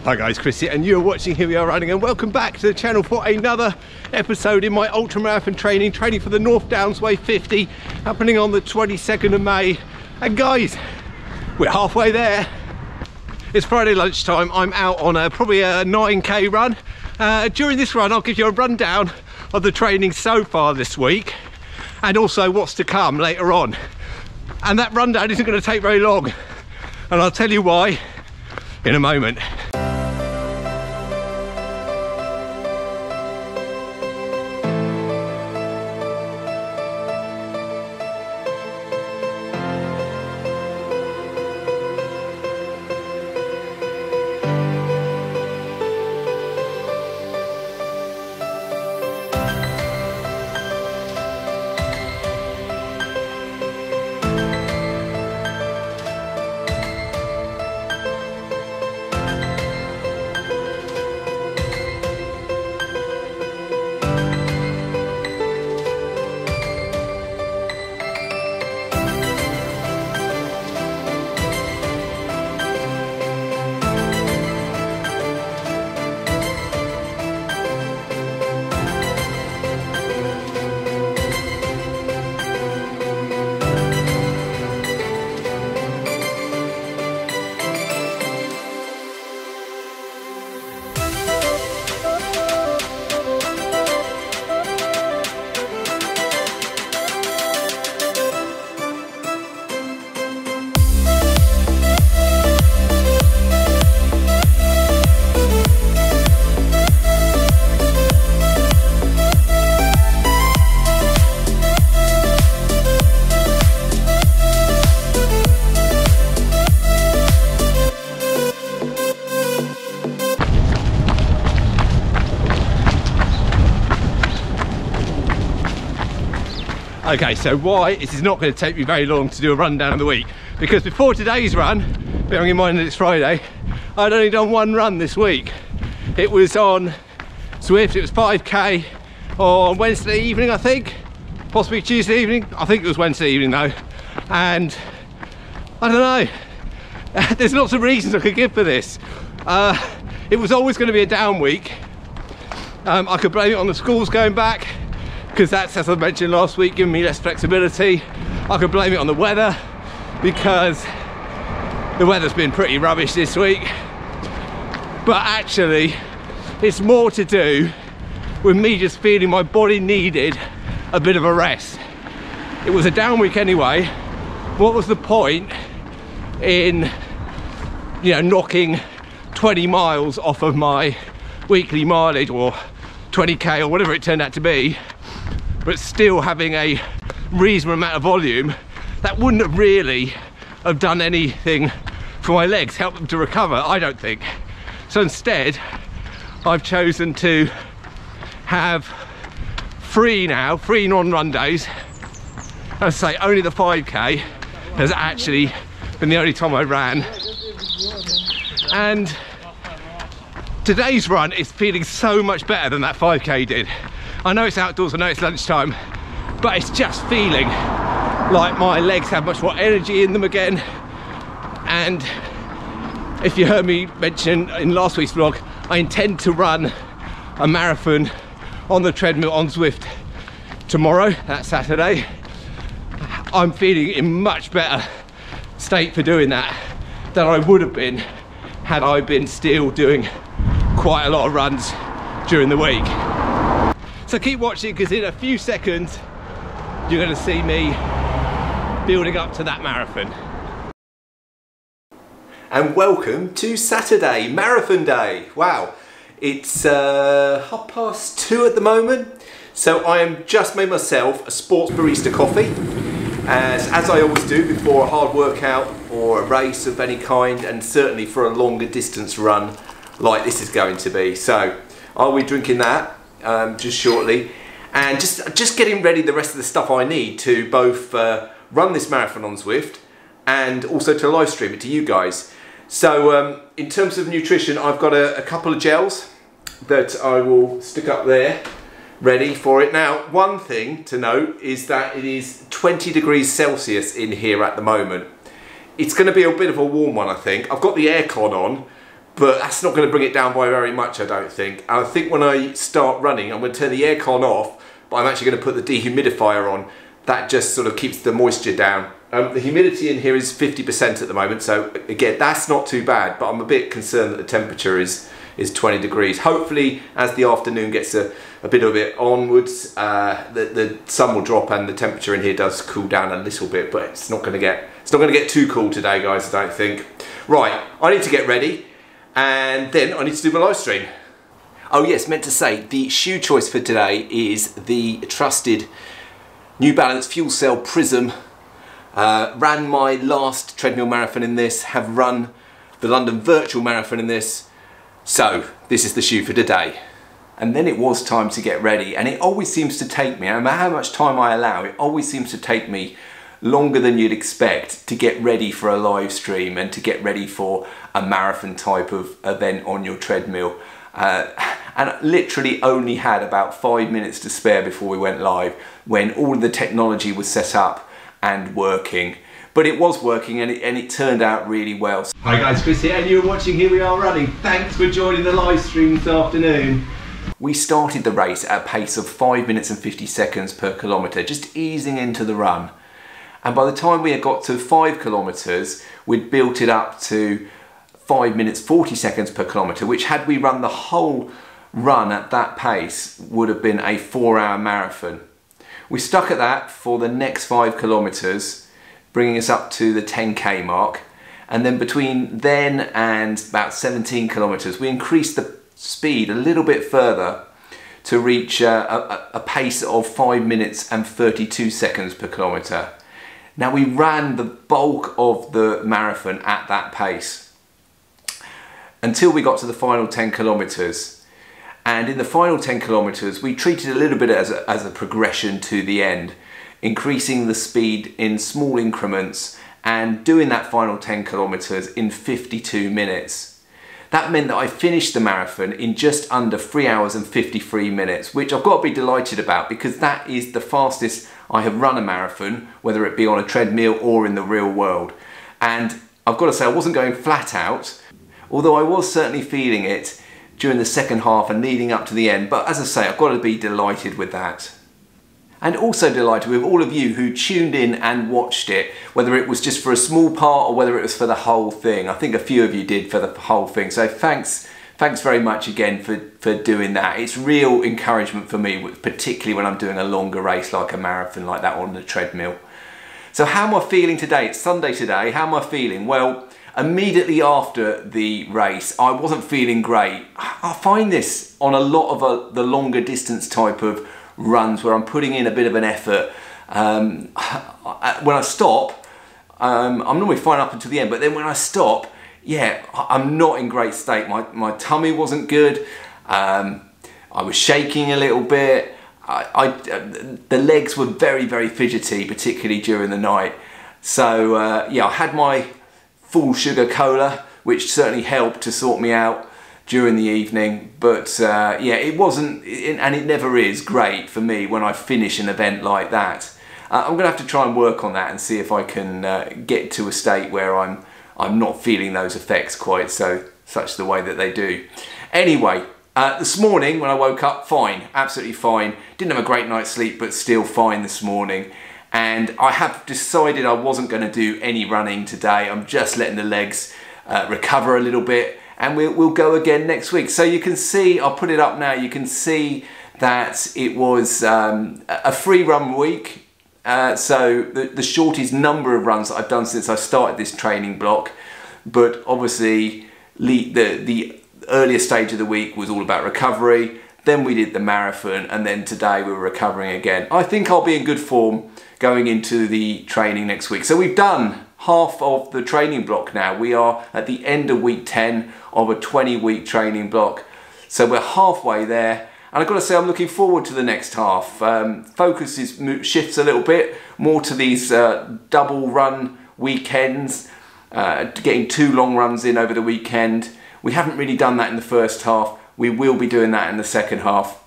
Hi guys, Chris here, and you're watching Here We Are Running, and welcome back to the channel for another episode in my ultramarathon training for the North Downs Way 50, happening on the 22nd of May. And guys, we're halfway there. It's Friday lunchtime. I'm out on probably a 9k run. During this run, I'll give you a rundown of the training so far this week, and also what's to come later on. And that rundown isn't going to take very long, and I'll tell you why in a moment. Okay, so why this is not going to take me very long to do a rundown of the week, because before today's run, bearing in mind that it's Friday, I'd only done one run this week. It was on Zwift. It was 5k on Wednesday evening, I think, possibly Tuesday evening. I think it was Wednesday evening though, and I don't know, there's lots of reasons I could give for this. It was always going to be a down week. I could blame it on the schools going back, because that's, as I mentioned last week, giving me less flexibility. I could blame it on the weather, because the weather's been pretty rubbish this week. But actually, it's more to do with me just feeling my body needed a bit of a rest. It was a down week anyway. What was the point in, you know, knocking 20 miles off of my weekly mileage, or 20k, or whatever it turned out to be, but still having a reasonable amount of volume that wouldn't have really have done anything for my legs, help them to recover, I don't think. So instead, I've chosen to have free non-run days. As I say, only the 5k has actually been the only time I ran. And today's run is feeling so much better than that 5k did. I know it's outdoors, I know it's lunchtime, but it's just feeling like my legs have much more energy in them again. And if you heard me mention in last week's vlog, I intend to run a marathon on the treadmill on Zwift tomorrow, that's Saturday. I'm feeling in much better state for doing that than I would have been had I been still doing quite a lot of runs during the week. So keep watching, because in a few seconds you're going to see me building up to that marathon. And welcome to Saturday, marathon day. Wow, it's 2:30 at the moment, so I am just made myself a sports barista coffee, as I always do before a hard workout or a race of any kind, and certainly for a longer distance run like this is going to be. So I'll be drinking that just shortly, and just getting ready the rest of the stuff I need to both run this marathon on Zwift and also to live stream it to you guys. So in terms of nutrition, I've got a couple of gels that I will stick up there ready for it. Now, one thing to note is that it is 20 degrees Celsius in here at the moment. It's going to be a bit of a warm one, I think. I've got the aircon on, but that's not going to bring it down by very much, I don't think. And I think when I start running, I'm going to turn the aircon off, but I'm actually going to put the dehumidifier on. That just sort of keeps the moisture down. The humidity in here is 50% at the moment, so again, that's not too bad, but I'm a bit concerned that the temperature is 20 degrees. Hopefully, as the afternoon gets a bit onwards, the sun will drop and the temperature in here does cool down a little bit, but it's not going to get too cool today, guys, I don't think. Right, I need to get ready, and then I need to do my live stream. Oh yes, meant to say, the shoe choice for today is the trusted New Balance Fuel Cell Prism. Ran my last treadmill marathon in this, have run the London Virtual Marathon in this, so this is the shoe for today. And then it was time to get ready, and it always seems to take me, no matter how much time I allow, it always seems to take me longer than you'd expect to get ready for a live stream and to get ready for a marathon type of event on your treadmill. And literally only had about 5 minutes to spare before we went live, when all of the technology was set up and working. But it was working, and it turned out really well. Hi guys, Chris here, and you're watching Here We Are Running. Thanks for joining the live stream this afternoon. We started the race at a pace of 5 minutes and 50 seconds per kilometre, just easing into the run. And by the time we had got to 5 kilometres, we'd built it up to 5 minutes 40 seconds per kilometre, which, had we run the whole run at that pace, would have been a 4-hour marathon. We stuck at that for the next 5 kilometres, bringing us up to the 10k mark, and then between then and about 17 kilometres we increased the speed a little bit further to reach a pace of 5 minutes and 32 seconds per kilometre. Now, we ran the bulk of the marathon at that pace until we got to the final 10 kilometres. And in the final 10 kilometres, we treated it a little bit as a progression to the end, increasing the speed in small increments and doing that final 10 kilometres in 52 minutes. That meant that I finished the marathon in just under 3 hours and 53 minutes, which I've got to be delighted about, because that is the fastest I have run a marathon, whether it be on a treadmill or in the real world. And I've got to say, I wasn't going flat out, although I was certainly feeling it during the second half and leading up to the end. But as I say, I've got to be delighted with that. And also delighted with all of you who tuned in and watched it, whether it was just for a small part or whether it was for the whole thing. I think a few of you did for the whole thing. So thanks very much again for doing that. It's real encouragement for me, particularly when I'm doing a longer race like a marathon like that on the treadmill. So how am I feeling today? It's Sunday today. How am I feeling? Well, immediately after the race, I wasn't feeling great. I find this on a lot of the longer distance type of runs where I'm putting in a bit of an effort. When I stop, I'm normally fine up until the end, but then when I stop, yeah, I'm not in great state. My tummy wasn't good. I was shaking a little bit. The legs were very, very fidgety, particularly during the night. So yeah, I had my full sugar cola, which certainly helped to sort me out during the evening. But yeah, it wasn't, and it never is, great for me when I finish an event like that. I'm gonna have to try and work on that and see if I can get to a state where I'm not feeling those effects quite such the way that they do. Anyway, this morning when I woke up, fine, absolutely fine. Didn't have a great night's sleep, but still fine this morning. And I have decided I wasn't going to do any running today. I'm just letting the legs recover a little bit, and we'll go again next week. So you can see, I'll put it up now, you can see that it was a free run week. So the shortest number of runs that I've done since I started this training block. But obviously the earlier stage of the week was all about recovery. Then we did the marathon, and then today we're recovering again. I think I'll be in good form going into the training next week. So we've done half of the training block now. We are at the end of week 10 of a 20-week training block. So we're halfway there. And I've got to say, I'm looking forward to the next half. Focus shifts a little bit more to these double run weekends, getting 2 long runs in over the weekend. We haven't really done that in the first half. We will be doing that in the second half.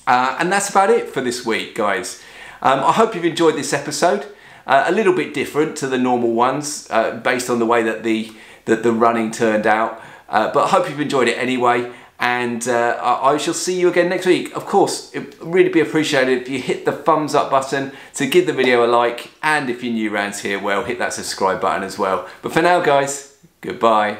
And that's about it for this week, guys. I hope you've enjoyed this episode. A little bit different to the normal ones, based on the way that the running turned out. But I hope you've enjoyed it anyway, and I shall see you again next week. Of course, it would really be appreciated if you hit the thumbs up button to give the video a like, and if you're new around here, well, hit that subscribe button as well. But for now, guys, goodbye.